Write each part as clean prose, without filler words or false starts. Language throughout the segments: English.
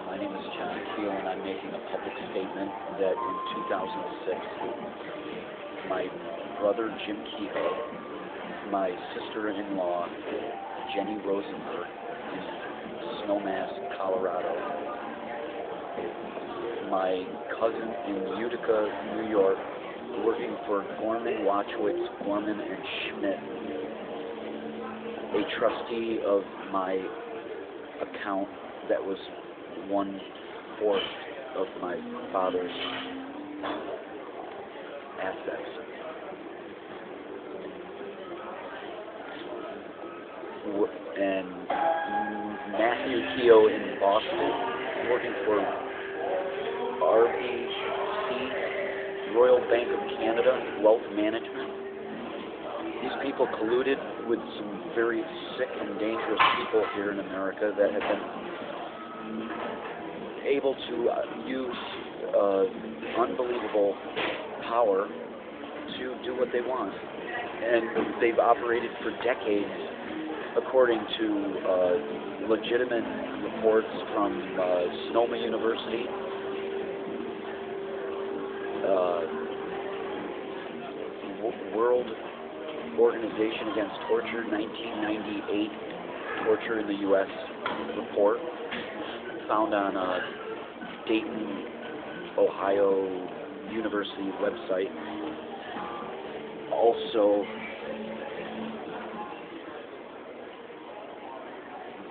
My name is Kehoe, and I'm making a public statement that in 2006, my brother Jim Kehoe, my sister-in-law Jenny Rosenberg in Snowmass, Colorado, my cousin in Utica, New York, working for Gorman, Watchwitz, Gorman, and Schmidt, a trustee of my account that was 1/4 of my father's assets. And Matthew Kehoe in Boston, working for RBC, Royal Bank of Canada, Wealth Management. These people colluded with some very sick and dangerous people here in America that have been able to use unbelievable power to do what they want. And they've operated for decades according to legitimate reports from Sonoma University, World Organization Against Torture, 1998 Torture in the U.S. report, found on Dayton, Ohio University website. Also,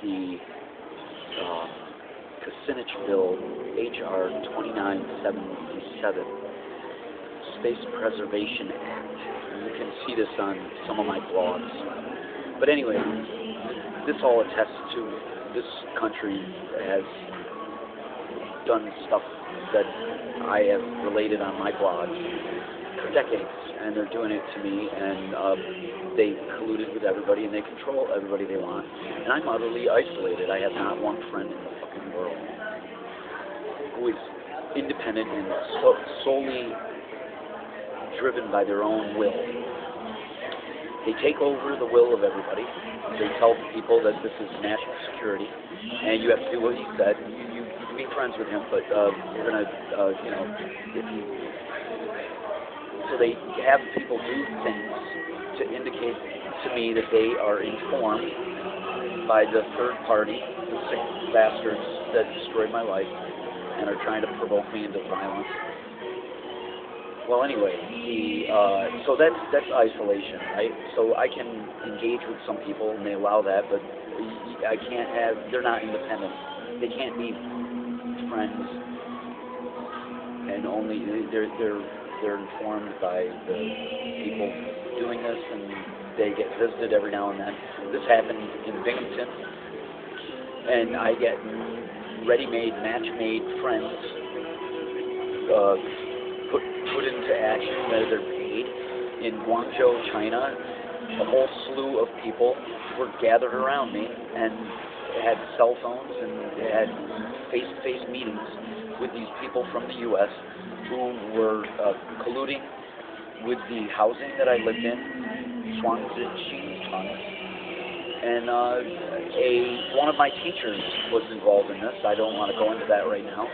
the Kucinich Bill, H.R. 2977, Space Preservation Act. And you can see this on some of my blogs. But anyway, this all attests to this country has done stuff that I have related on my blog for decades, and they're doing it to me, and they colluded with everybody, and they control everybody they want. And I'm utterly isolated. I have not one friend in the fucking world who is independent and solely driven by their own will. They take over the will of everybody. They tell people that this is national security, and you have to do what he said. You can be friends with him, but we're going to, if you... So they have people do things to indicate to me that they are informed by the third party, the sick bastards that destroyed my life and are trying to provoke me into violence. Well, anyway, so that's isolation, right? So I can engage with some people, and they allow that, but I can't have. They're not independent. They can't be friends, and only they're informed by the people doing this, and they get visited every now and then. This happened in Binghamton, and I get ready-made, match-made friends put into action where they're paid. In Guangzhou, China, a whole slew of people were gathered around me and had cell phones and had face-to-face meetings with these people from the U.S. who were colluding with the housing that I lived in, and one of my teachers was involved in this. I don't want to go into that right now.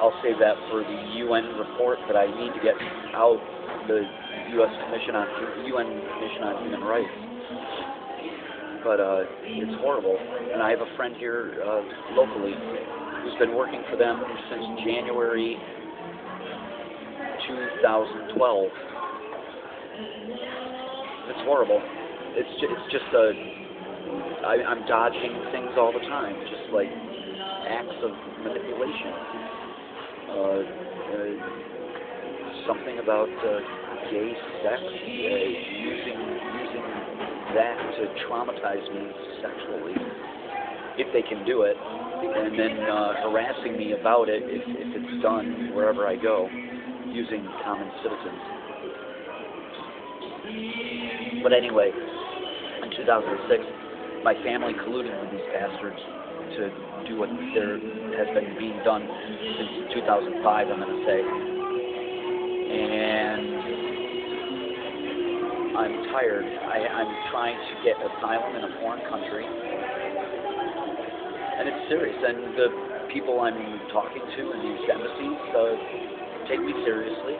I'll save that for the UN report that I need to get out, the UN Commission on Human Rights. But it's horrible, and I have a friend here locally who's been working for them since January 2012. It's horrible. It's just I'm dodging things all the time, just like acts of manipulation. Something about gay sex, using that to traumatize me sexually, if they can do it, and then harassing me about it if it's done wherever I go, using common citizens. But anyway, in 2006, my family colluded with these bastards to do what there has been being done since 2005, I'm going to say. And I'm tired. I'm trying to get asylum in a foreign country. And it's serious. And the people I'm talking to in these embassies take me seriously.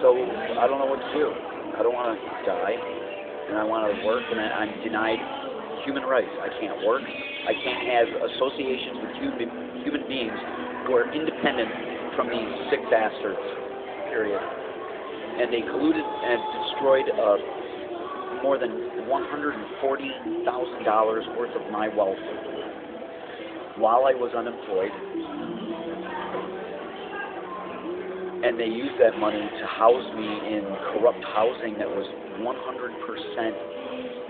So I don't know what to do. I don't want to die, and I want to work, and I'm denied human rights. I can't work. I can't have associations with human beings who are independent from these sick bastards, period. And they colluded and destroyed more than $140,000 worth of my wealth while I was unemployed. And they used that money to house me in corrupt housing that was 100%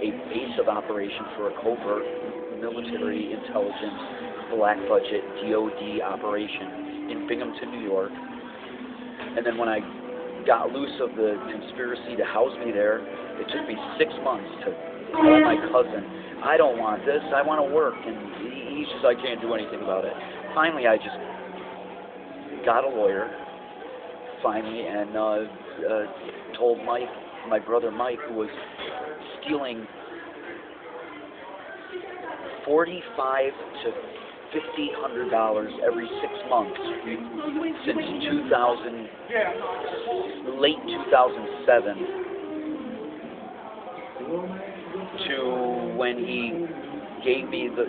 a base of operation for a covert military intelligence, black budget, DOD operation in Binghamton, New York. And then when I got loose of the conspiracy to house me there, it took me 6 months to tell my cousin, I don't want this, I want to work. And he says, I can't do anything about it. Finally, I just got a lawyer, finally, and told Mike, my brother Mike, who was stealing $45 to $1,500 every 6 months since late 2007 to when he gave me the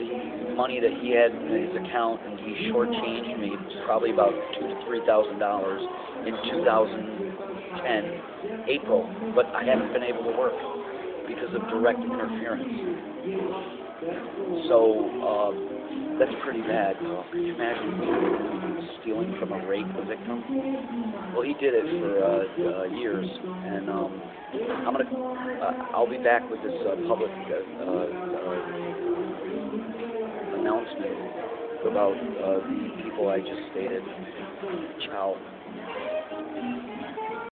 money that he had in his account, and he shortchanged me probably about $2,000 to $3,000 in 2010 April, but I haven't been able to work because of direct interference. So that's pretty bad. Can you imagine stealing from a rape victim? Well, he did it for years, and I'll be back with this public announcement about the people I just stated. Ciao.